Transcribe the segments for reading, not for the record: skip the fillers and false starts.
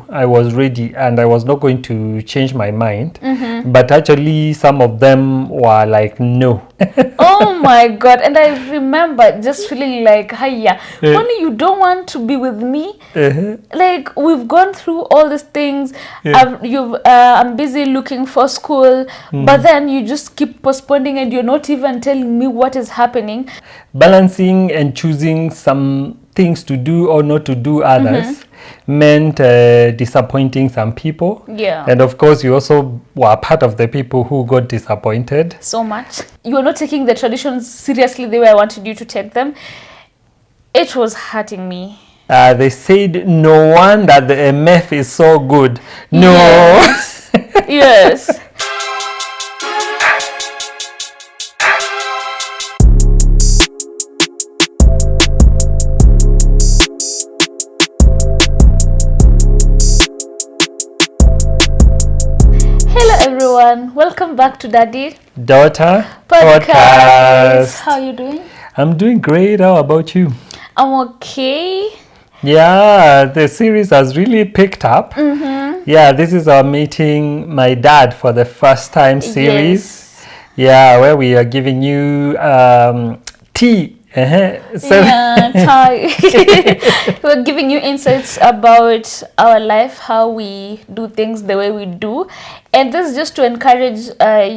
I was ready and I was not going to change my mind. But actually, some of them were like, no. Oh my God. And I remember just feeling like, hiya, only you don't want to be with me. Like, we've gone through all these things. I'm busy looking for school, but then you just keep postponing and you're not even telling me what is happening. Balancing and choosing some things to do or not to do others meant disappointing some people. Yeah. And of course, you also were part of the people who got disappointed. So much. You are not taking the traditions seriously the way I wanted you to take them. It was hurting me. They said, no wonder the MF is so good. No. Yes. Yes. Welcome back to Daddy Daughter Podcast. How are you doing? I'm doing great. How about you? I'm okay. Yeah, the series has really picked up. Yeah, this is our meeting my dad for the first time series. Yes. Yeah, where we are giving you tea. We're giving you insights about our life, how we do things the way we do. And this is just to encourage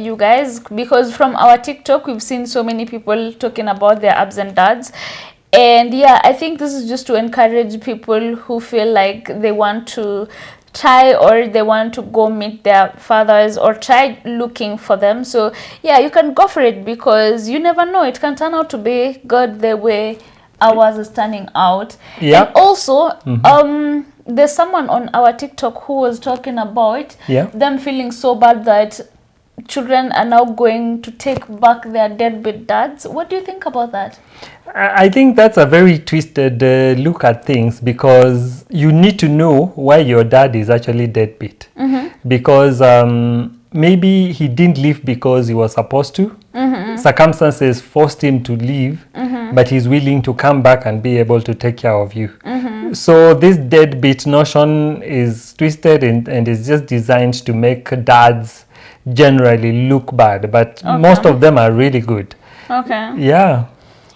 you guys, because from our TikTok, we've seen so many people talking about their abs and dads. And yeah, I think this is just to encourage people who feel like they want to try or they want to go meet their fathers or try looking for them. So yeah, you can go for it, because you never know, it can turn out to be good the way ours is turning out. Yep. And also there's someone on our TikTok who was talking about them feeling so bad that children are now going to take back their deadbeat dads. What do you think about that? I think that's a very twisted look at things, because you need to know why your dad is actually deadbeat. Because maybe he didn't leave because he was supposed to. Circumstances forced him to leave, but he's willing to come back and be able to take care of you. So this deadbeat notion is twisted and is just designed to make dads generally look bad, but most of them are really good.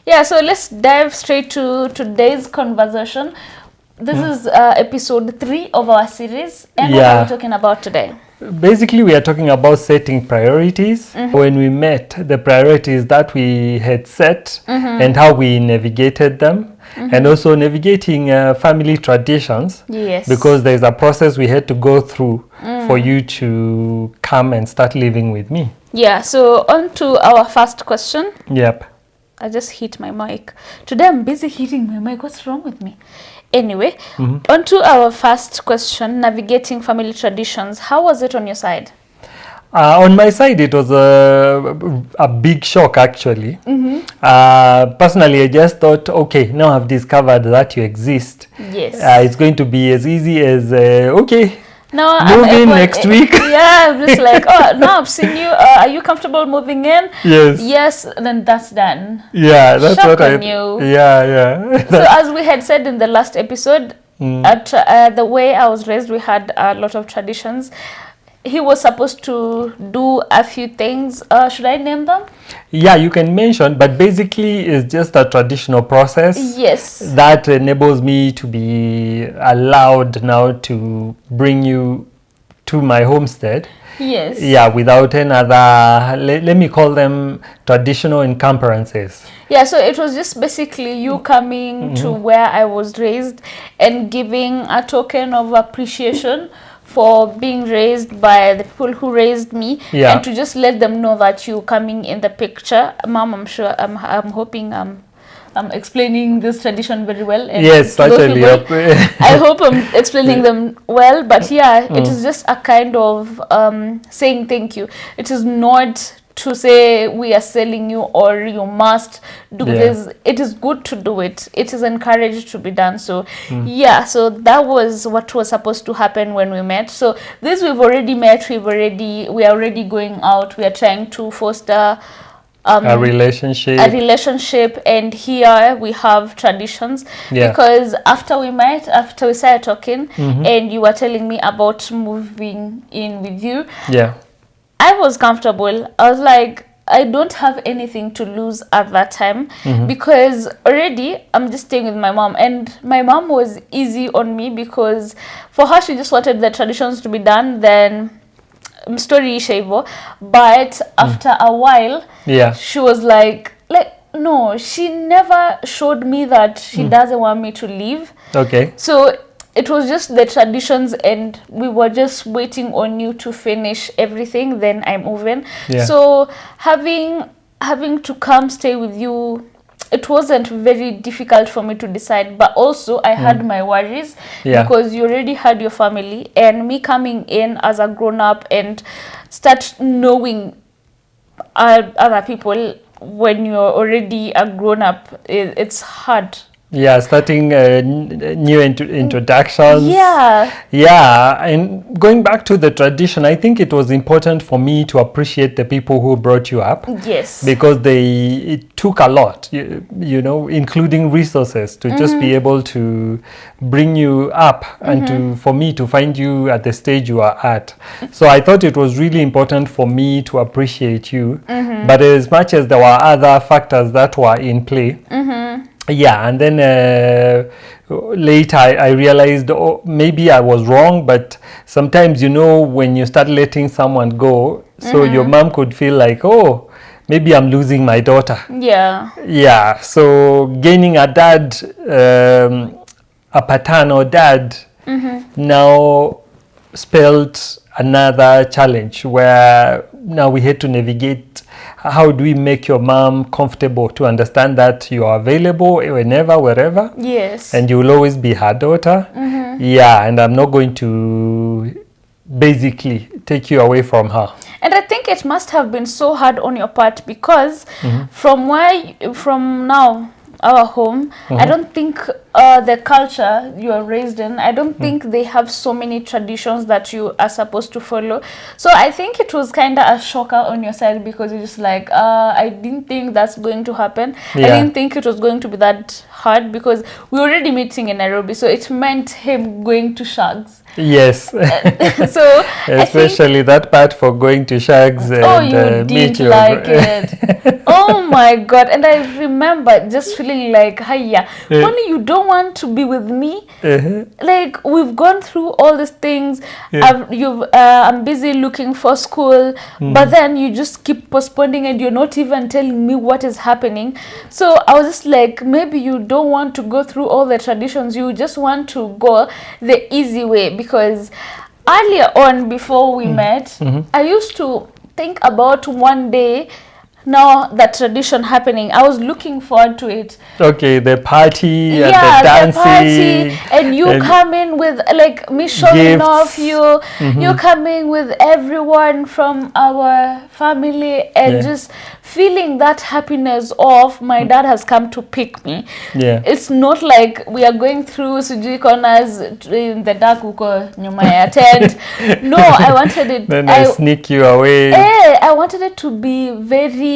Yeah, so let's dive straight to today's conversation. This is episode 3 of our series. And what are we talking about today? Basically, we are talking about setting priorities. When we met, the priorities that we had set and how we navigated them. And also navigating family traditions. Yes. Because there's a process we had to go through for you to come and start living with me. Yeah, so on to our first question. Yep. I just hit my mic. Today I'm busy hitting my mic. What's wrong with me? Anyway, on to our first question, navigating family traditions. How was it on your side? On my side, it was a big shock, actually. Personally, I just thought, okay, now I've discovered that you exist. Yes. It's going to be as easy as, okay, no, move in next week. Yeah, I'm just like, oh, now I've seen you. Are you comfortable moving in? Yes. Yes, then that's done. Yeah, that's shock what I knew. Yeah. So as we had said in the last episode, at the way I was raised, we had a lot of traditions. He was supposed to do a few things. Should I name them? Yeah, you can mention, but basically it's just a traditional process. Yes. That enables me to be allowed now to bring you to my homestead. Yes. Yeah, without any other, let me call them traditional encumbrances. Yeah, so it was just basically you coming to where I was raised and giving a token of appreciation for being raised by the people who raised me, and to just let them know that you coming in the picture. Mom, I'm sure, I'm hoping I'm explaining this tradition very well. And yes, actually. I hope I'm explaining them well, but yeah, it is just a kind of saying thank you. It is not to say we are selling you or you must do this. It is good to do it. It is encouraged to be done. So yeah, so that was what was supposed to happen when we met. So this we've already met. We are already going out. We are trying to foster a relationship. And here we have traditions. Yeah. Because after we started talking, and you were telling me about moving in with you, Yeah. I was comfortable. I was like, I don't have anything to lose at that time, because already I'm just staying with my mom, and my mom was easy on me because for her she just wanted the traditions to be done, then story isha hivyo. But after a while, Yeah. she was like no, she never showed me that she doesn't want me to leave. Okay. So it was just the traditions, and we were just waiting on you to finish everything, then I'm moving. Yeah. So having to come stay with you, it wasn't very difficult for me to decide, but also I had my worries. Yeah. Because you already had your family, and me coming in as a grown up and start knowing other people when you're already a grown up, it's hard. Yeah, starting new introductions. Yeah. Yeah, and going back to the tradition, I think it was important for me to appreciate the people who brought you up. Yes. Because it took a lot, you know, including resources to just be able to bring you up and for me to find you at the stage you are at. So I thought it was really important for me to appreciate you. But as much as there were other factors that were in play, yeah, and then later I realized, oh, maybe I was wrong, but sometimes, you know, when you start letting someone go, so your mom could feel like, oh, maybe I'm losing my daughter. Yeah. Yeah, so gaining a dad, a paternal dad, now spelled another challenge where now we had to navigate. How do we make your mom comfortable to understand that you are available whenever, wherever? Yes. And you will always be her daughter. Yeah, and I'm not going to basically take you away from her. And I think it must have been so hard on your part because from now, our home, I don't think the culture you are raised in, I don't think they have so many traditions that you are supposed to follow. So I think it was kind of a shocker on your side because you're just like, I didn't think that's going to happen. Yeah. I didn't think it was going to be that hard because we were already meeting in Nairobi, so it meant him going to Shags. Yes. So especially that part for going to Shags and you meet didn't your like it. Oh my god. And I remember just feeling like, hiya, only you don't want to be with me. Like, we've gone through all these things. I'm busy looking for school, but then you just keep postponing and you're not even telling me what is happening. So I was just like, maybe you don't want to go through all the traditions, you just want to go the easy way. Because earlier on, before we met, I used to think about one day now that tradition happening. I was looking forward to it. Okay, the party and Yeah, the dancing. the party, and you coming with like me showing gifts. off you. You coming with everyone from our family and just feeling that happiness of my dad has come to pick me. Yeah. It's not like we are going through sijui corners in the dark huko nyuma ya tent. No, I wanted it. Then I sneak you away. I wanted it to be very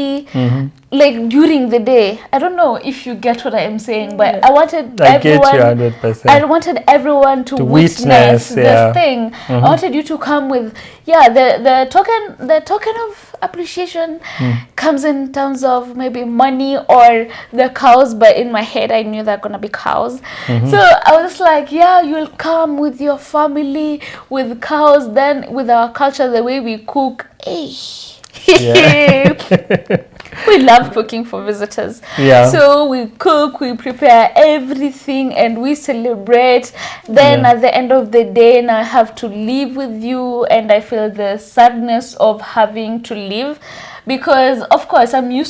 like during the day. I don't know if you get what I am saying, but I wanted everyone. I get you 100%. I wanted everyone to witness this thing. I wanted you to come with the token of appreciation comes in terms of maybe money or the cows, but in my head I knew they're gonna be cows. So I was just like, yeah, you'll come with your family with cows, then with our culture, the way we cook. We love cooking for visitors. So we cook, we prepare everything, and we celebrate. Then at the end of the day, now I have to live with you, and I feel the sadness of having to leave because, of course, my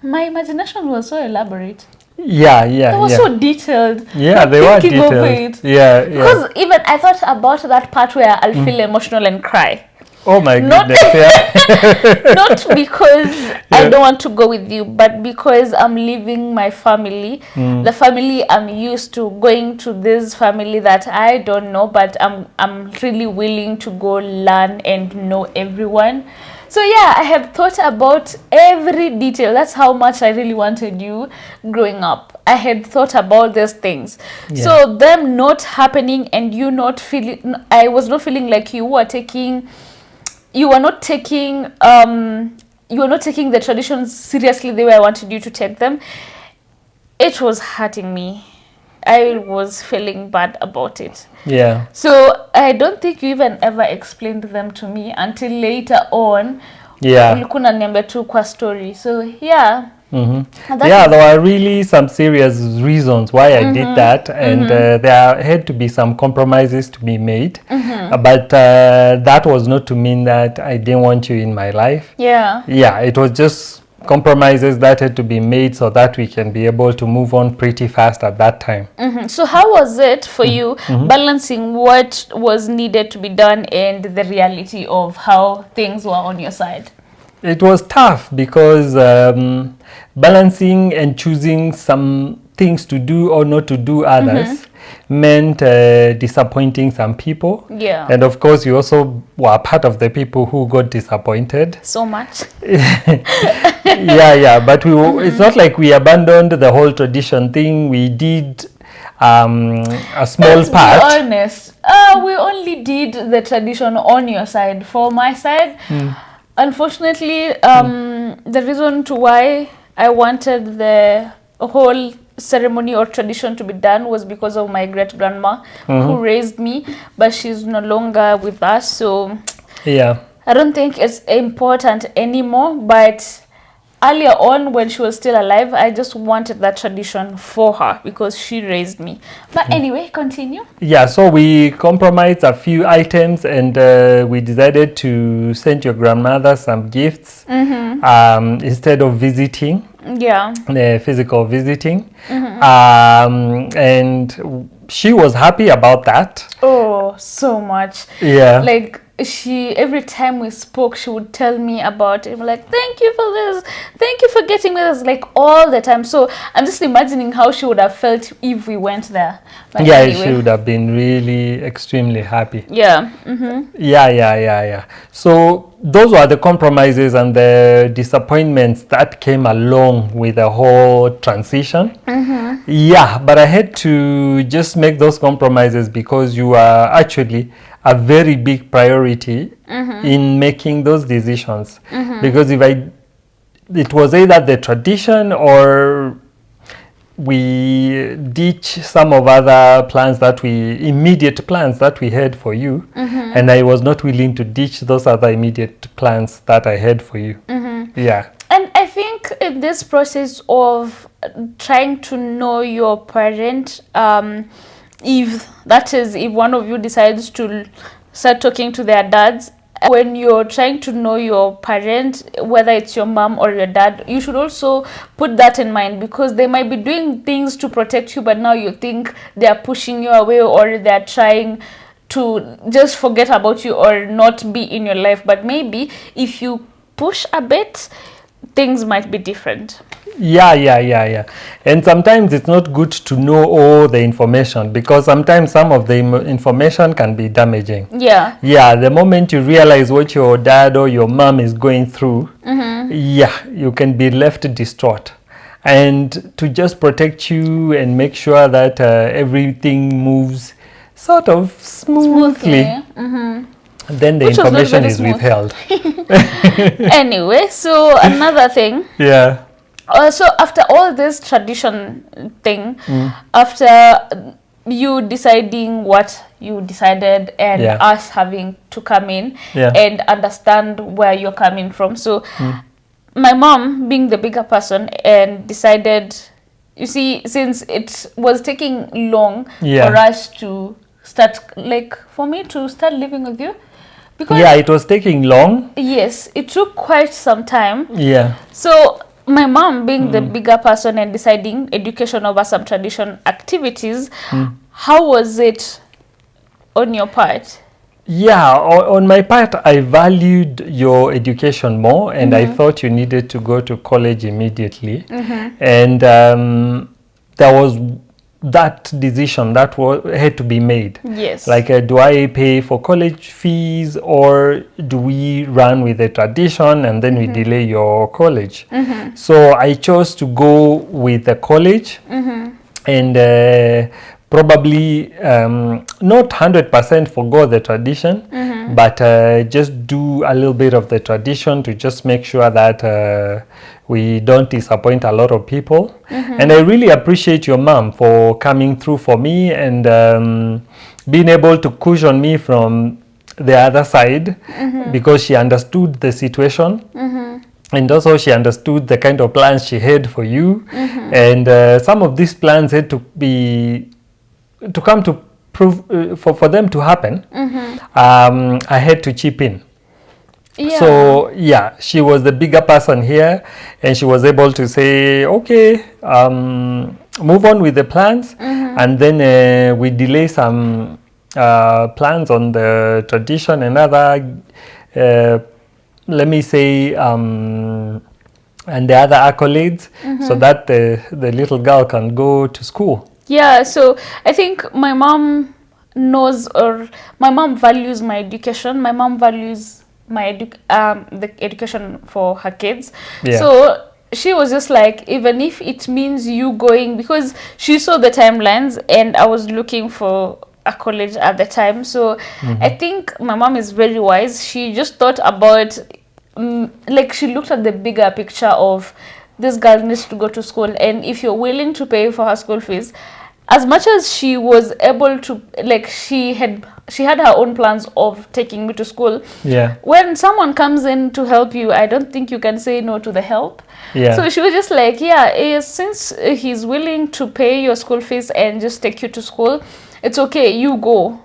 imagination was so elaborate. They were so detailed. Yeah, they were detailed. Yeah. Because even I thought about that part where I'll feel emotional and cry. Oh my goodness, Not because I don't want to go with you, but because I'm leaving my family, the family I'm used to, going to this family that I don't know, but I'm really willing to go learn and know everyone. So yeah, I have thought about every detail. That's how much I really wanted you growing up. I had thought about these things. Yeah. So them not happening and you not feeling, I was not feeling like you were not taking the traditions seriously the way I wanted you to take them. It was hurting me. I was feeling bad about it. Yeah. So I don't think you even ever explained them to me until later on. Yeah. Ulikuwa unaniambia tu kwa story. So yeah. And that Yeah, is- there are really some serious reasons why I did that, and there had to be some compromises to be made. But that was not to mean that I didn't want you in my life. Yeah. Yeah, it was just compromises that had to be made so that we can be able to move on pretty fast at that time. So how was it for you balancing what was needed to be done and the reality of how things were on your side? It was tough because balancing and choosing some things to do or not to do others meant disappointing some people. Yeah. And of course, you also were part of the people who got disappointed. So much. Yeah, but it's not like we abandoned the whole tradition thing. We did a small Let's part. be honest. We only did the tradition on your side. For my side, unfortunately, the reason to why I wanted the whole ceremony or tradition to be done was because of my great grandma who raised me, but she's no longer with us. So Yeah. I don't think it's important anymore. But earlier on, when she was still alive, I just wanted that tradition for her because she raised me. But anyway, continue. Yeah, so we compromised a few items, and we decided to send your grandmother some gifts instead of visiting, Yeah. physical visiting. And she was happy about that. Oh, so much. Yeah. Like every time we spoke, she would tell me about it. I'm like, thank you for this, thank you for getting me this, like all the time. So I'm just imagining how she would have felt if we went there. But Yeah, anyway. she would have been really extremely happy. Yeah. Yeah. So those were the compromises and the disappointments that came along with the whole transition. Yeah, but I had to just make those compromises because you are actually a very big priority in making those decisions. Because it was either the tradition or we ditch some of other immediate plans that we had for you, and I was not willing to ditch those other immediate plans that I had for you. Yeah. And I think in this process of trying to know your parent, if one of you decides to start talking to their dads, when you're trying to know your parent, whether it's your mom or your dad, you should also put that in mind, because they might be doing things to protect you, but now you think they're pushing you away or they're trying to just forget about you or not be in your life. But maybe if you push a bit, things might be different. Yeah. And sometimes it's not good to know all the information, because sometimes some of the information can be damaging. Yeah. Yeah, the moment you realize what your dad or your mom is going through, yeah, you can be left distraught. And to just protect you and make sure that everything moves sort of smoothly, then the Which was not information very is smooth. withheld. Anyway, so another thing. Yeah. So after all this tradition thing, after you deciding what you decided and Yeah. us having to come in Yeah. and understand where you're coming from. So my mom, being the bigger person, and decided, you see, since it was taking long Yeah. for us to start, like for me to start living with you. Because Yeah, it was taking long. yes, it took quite some time. Yeah. So my mom, being the bigger person and deciding education over some tradition activities, how was it on your part? Yeah, on my part, I valued your education more, and I thought you needed to go to college immediately. And there was that decision that had to be made. Yes. Like, do I pay for college fees, or do we run with the tradition and then we delay your college? So I chose to go with the college, and probably not 100% forgo the tradition, but just do a little bit of the tradition to just make sure that we don't disappoint a lot of people. And I really appreciate your mom for coming through for me and being able to cushion me from the other side, because she understood the situation. And also she understood the kind of plans she had for you. And some of these plans had to come to prove, for them to happen. I had to chip in. Yeah. So yeah, she was the bigger person here, and she was able to say, okay, move on with the plans, and then we delay some plans on the tradition and other, let me say, and the other accolades, so that the little girl can go to school. Yeah, so I think my mom knows, or my mom values my education. My mom values the education for her kids. Yeah. So she was just like, even if it means you going, because she saw the timelines and I was looking for a college at the time. So I think my mom is very wise. She just thought about, like, she looked at the bigger picture of this girl needs to go to school, and if you're willing to pay for her school fees, as much as she was able to, like, she had her own plans of taking me to school. Yeah. When someone comes in to help you, I don't think you can say no to the help. Yeah. So she was just like, yeah, since he's willing to pay your school fees and just take you to school, it's okay, you go.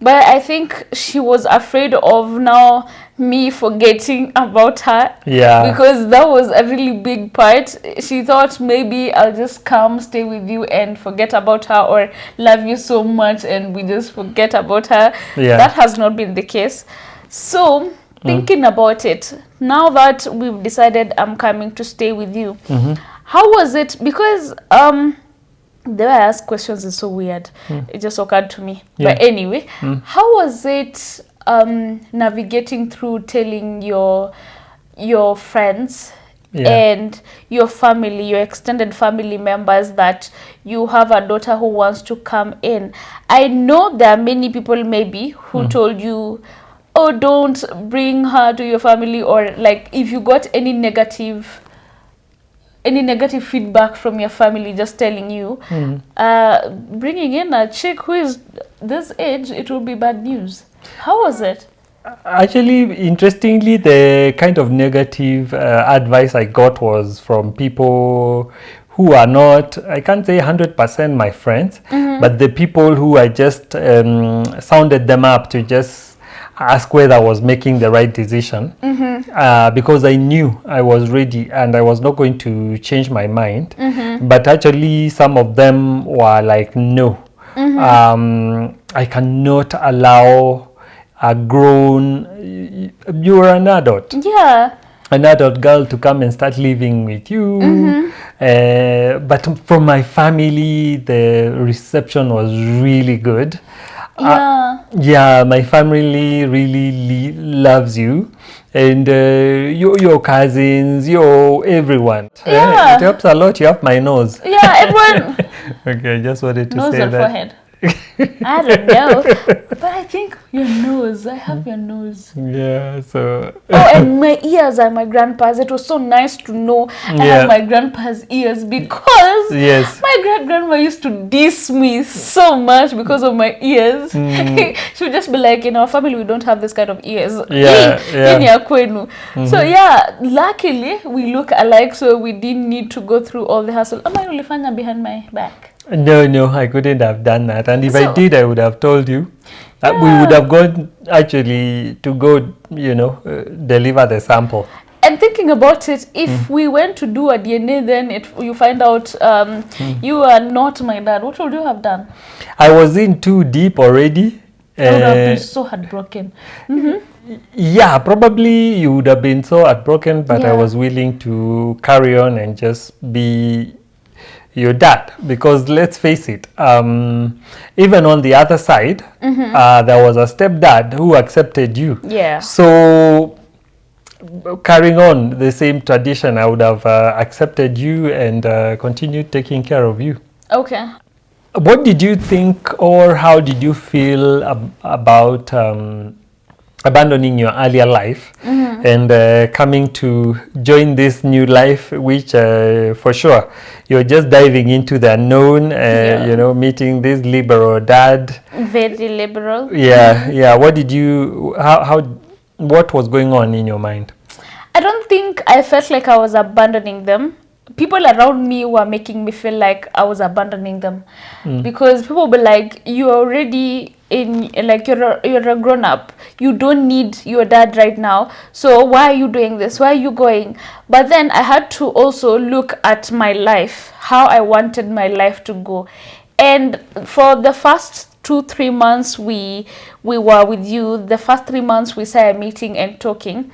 But I think she was afraid of now me forgetting about her. Yeah. Because that was a really big part. She thought maybe I'll just come, stay with you and forget about her, or love you so much and we just forget about her. Yeah. That has not been the case. So thinking about it, now that we've decided I'm coming to stay with you, how was it? Because the way I ask questions is so weird. It just occurred to me. Yeah. But anyway, how was it navigating through telling your friends and your family, your extended family members, that you have a daughter who wants to come in? I know there are many people maybe who told you, oh, don't bring her to your family, or like if you got any negative feedback from your family just telling you, bringing in a chick who is this age, it will be bad news. How was it? Actually, interestingly, the kind of negative advice I got was from people who are not, I can't say 100% my friends, but the people who I just sounded them up to just ask whether I was making the right decision, because I knew I was ready and I was not going to change my mind. But actually, some of them were like, no, I cannot allow a grown, you're an adult. Yeah. An adult girl to come and start living with you. But from my family, the reception was really good. Yeah, my family really loves you, and your cousins, your everyone. Yeah. It helps a lot. You have my nose. Yeah, everyone. Okay, I just wanted to Nose say or that. forehead? I don't know. But I think your nose. I have your nose. Yeah, so. Oh, and my ears are my grandpa's. It was so nice to know I have my grandpa's ears, because my great-grandma used to diss me so much because of my ears. She would just be like, in our family, we don't have this kind of ears. So yeah, luckily, we look alike, so we didn't need to go through all the hassle. Am I really fun behind my back? No, I couldn't have done that. And if I did, I would have told you. We would have gone actually to go, deliver the sample. And thinking about it, if we went to do a DNA, then you find out you are not my dad, what would you have done? I was in too deep already. I would have been so heartbroken. Yeah, probably you would have been so heartbroken, but I was willing to carry on and just be your dad, because let's face it, even on the other side, there was a stepdad who accepted you. Yeah. So carrying on the same tradition, I would have accepted you and continued taking care of you. Okay. What did you think, or how did you feel about abandoning your earlier life and coming to join this new life, which for sure you're just diving into the unknown, you know, meeting this liberal dad. Very liberal. Yeah, yeah. What did you, what was going on in your mind? I don't think I felt like I was abandoning them. People around me were making me feel like I was abandoning them, because people were like, "You're already in, like you're a grown up. You don't need your dad right now. So why are you doing this? Why are you going?" But then I had to also look at my life, how I wanted my life to go, and for the first 2-3 months we were with you, the first 3 months we started meeting and talking.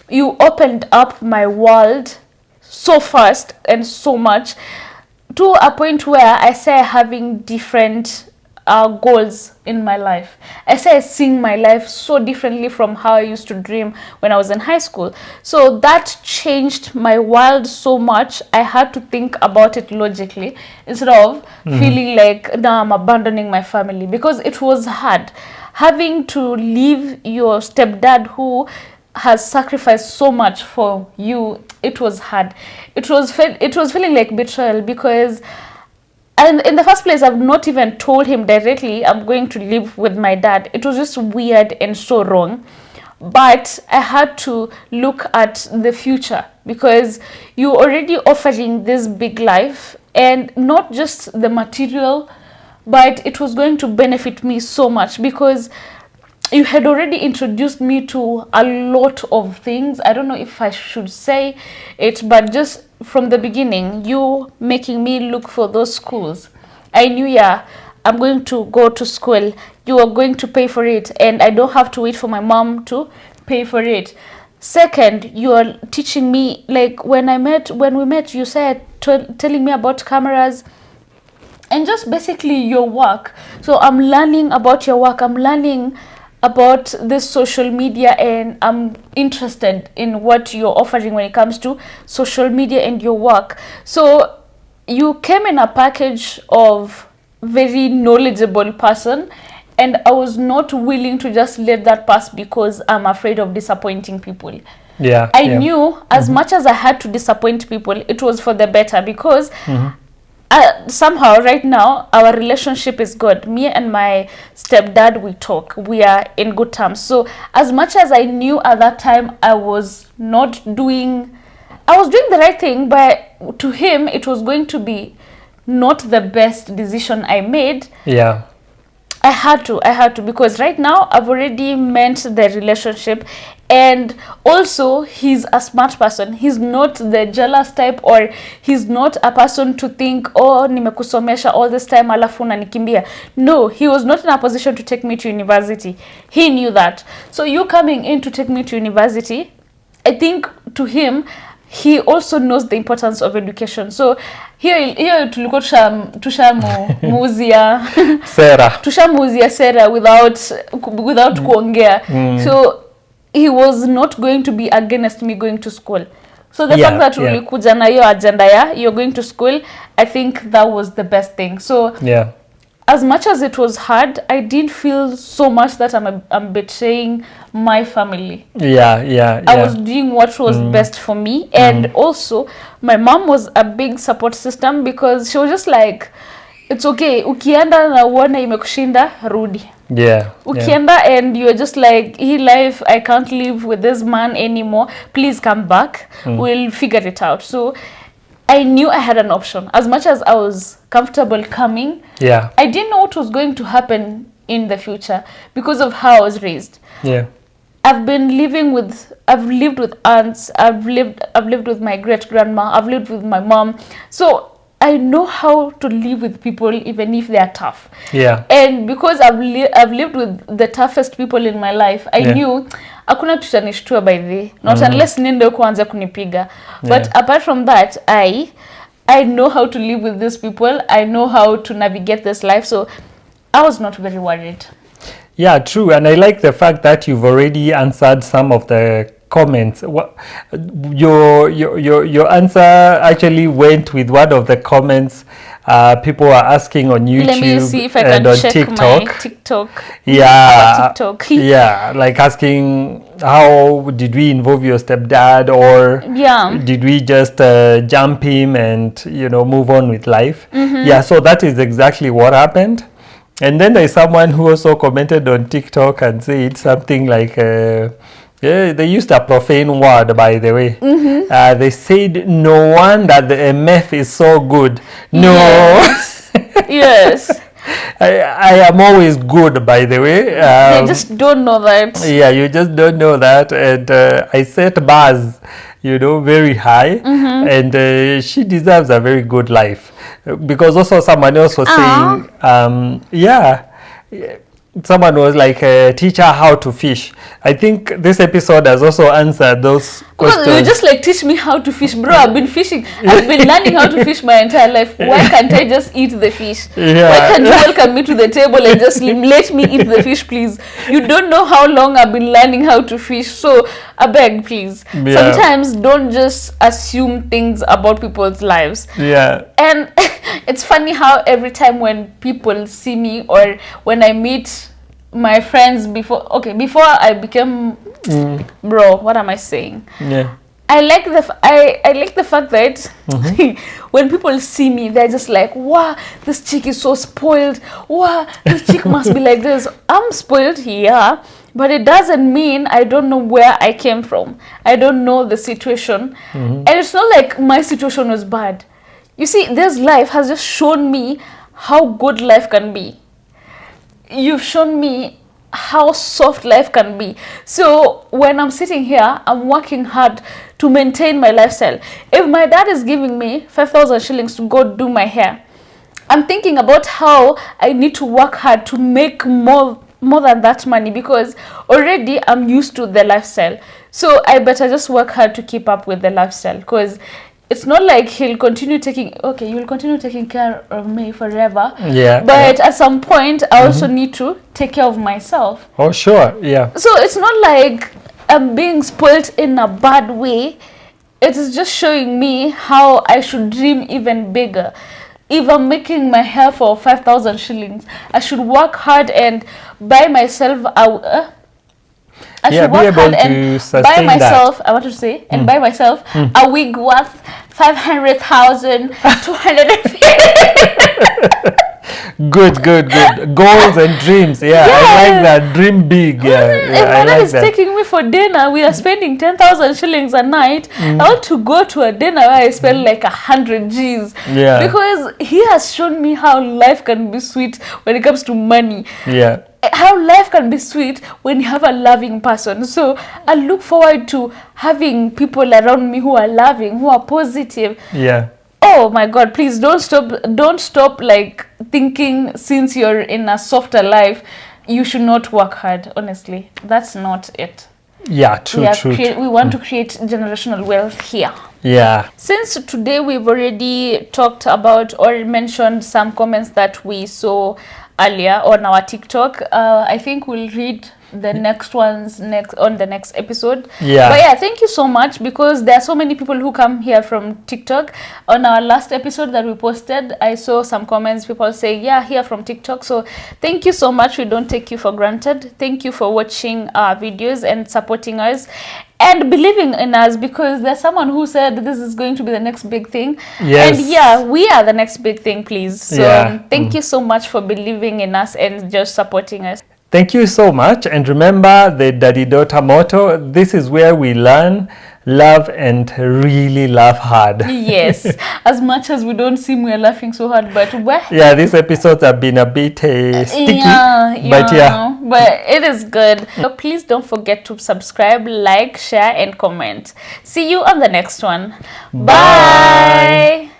You opened up my world so fast and so much, to a point where I started having different goals in my life. I started seeing my life so differently from how I used to dream when I was in high school. So that changed my world so much. I had to think about it logically instead of feeling like, now I'm abandoning my family, because it was hard having to leave your stepdad who has sacrificed so much for you. It was hard. It was feeling like betrayal, because, and in the first place, I've not even told him directly I'm going to live with my dad. It was just weird and so wrong. But I had to look at the future, because you're already offering this big life, and not just the material, but it was going to benefit me so much, because you had already introduced me to a lot of things. I don't know if I should say it, but just from the beginning, you making me look for those schools. I knew, yeah, I'm going to go to school. You are going to pay for it, and I don't have to wait for my mom to pay for it. Second, you are teaching me, like when we met, you said telling me about cameras and just basically your work. So I'm learning about your work. I'm learning about this social media, and I'm interested in what you're offering when it comes to social media and your work. So you came in a package of very knowledgeable person, and I was not willing to just let that pass, because I'm afraid of disappointing people. Yeah, I knew as much as I had to disappoint people, it was for the better, because somehow right now our relationship is good. Me and my stepdad, we talk, we are in good terms. So as much as I knew at that time I was doing the right thing, but to him it was going to be not the best decision I made. Yeah, I had to, because right now I've already meant the relationship, and also he's a smart person. He's not the jealous type, or he's not a person to think, oh, nimekusomesha all this time alafu unanikimbia. No, he was not in a position to take me to university. He knew that. So you coming in to take me to university, I think to him, he also knows the importance of education. So here tulikuwa tushamuuzia sera without kuongea. So he was not going to be against me going to school. So the fact that ulikuja na hiyo agenda you're going to school, I think that was the best thing. So as much as it was hard, I didn't feel so much that I'm betraying my family. I was doing what was best for me. And also, my mom was a big support system, because she was just like, it's okay, ukienda na uone imekushinda, rudi. Ukienda and you're just like, life, I can't live with this man anymore, please come back, we'll figure it out. So I knew I had an option. As much as I was comfortable coming, I didn't know what was going to happen in the future, because of how I was raised. I've lived with aunts, I've lived with my great grandma, I've lived with my mom. So I know how to live with people even if they are tough. And because I've lived with the toughest people in my life, I knew hakuna tutanishtua by the not unless niende kuanza kunipiga. But apart from that, I know how to live with these people. I know how to navigate this life. So I was not very worried. Yeah, true. And I like the fact that you've already answered some of the comments. Your answer actually went with one of the comments people are asking on YouTube. Let me see if I and can on check TikTok. my TikTok. Yeah, TikTok. yeah, like asking how did we involve your stepdad, or Yeah. did we just jump him and move on with life? Yeah, so that is exactly what happened. And then there's someone who also commented on TikTok and said something like, yeah, they used a profane word, by the way. They said, no wonder the MF is so good. No. Yes. Yes. I am always good, by the way. They just don't know that. Yeah, you just don't know that. And I set bars, very high. And she deserves a very good life. Because also someone else was saying, someone was like, teach her how to fish. I think this episode has also answered those questions. You just like teach me how to fish, bro. I've been fishing. I've been learning how to fish my entire life. Why can't I just eat the fish? Yeah. Why can't you welcome me to the table and just let me eat the fish, please? You don't know how long I've been learning how to fish. So I beg, please. Yeah. Sometimes don't just assume things about people's lives. Yeah. And it's funny how every time when people see me or when I meet my friends before I became bro, what am I saying? Yeah. I like the fact that when people see me, they're just like, wow, this chick is so spoiled. Wow, this chick must be like this. I'm spoiled, yeah, but it doesn't mean I don't know where I came from. I don't know the situation. And it's not like my situation was bad. You see, this life has just shown me how good life can be. You've shown me how soft life can be. So when I'm sitting here, I'm working hard to maintain my lifestyle. If my dad is giving me 5,000 shillings to go do my hair, I'm thinking about how I need to work hard to make more than that money, because already I'm used to the lifestyle. So I better just work hard to keep up with the lifestyle, because it's not like you will continue taking care of me forever. Yeah. But at some point, I also need to take care of myself. Oh, sure. Yeah. So it's not like I'm being spoiled in a bad way. It is just showing me how I should dream even bigger. If I'm making my hair for 5,000 shillings, I should work hard and buy myself I should work hard and buy myself, that. I want to say, and buy myself a wig worth 500,000, 250. Good. Goals and dreams. Yeah, I like that. Dream big. Yeah, if my dad is taking me for dinner, we are spending 10,000 shillings a night. I want to go to a dinner where I spend like 100 G's. Yeah. Because he has shown me how life can be sweet when it comes to money. Yeah. How life can be sweet when you have a loving person. So I look forward to having people around me who are loving, who are positive. Yeah. Oh my God, please don't stop like thinking since you're in a softer life, you should not work hard. Honestly, that's not it. Yeah, true. We want to create generational wealth here. Yeah. Since today we've already talked about or mentioned some comments that we saw earlier on our TikTok, I think we'll read the next ones on the next episode. Yeah. But yeah, thank you so much, because there are so many people who come here from TikTok. On our last episode that we posted, I saw some comments, people saying, yeah, here from TikTok. So thank you so much. We don't take you for granted. Thank you for watching our videos and supporting us and believing in us, because there's someone who said this is going to be the next big thing. Yes. And yeah, we are the next big thing, please. So yeah. Thank you so much for believing in us and just supporting us. Thank you so much. And remember the Daddy Daughter motto: this is where we learn, love, and really laugh hard. Yes. As much as we don't seem we're laughing so hard, but yeah, these episodes have been a bit sticky. But it is good. So please don't forget to subscribe, like, share, and comment. See you on the next one. Bye.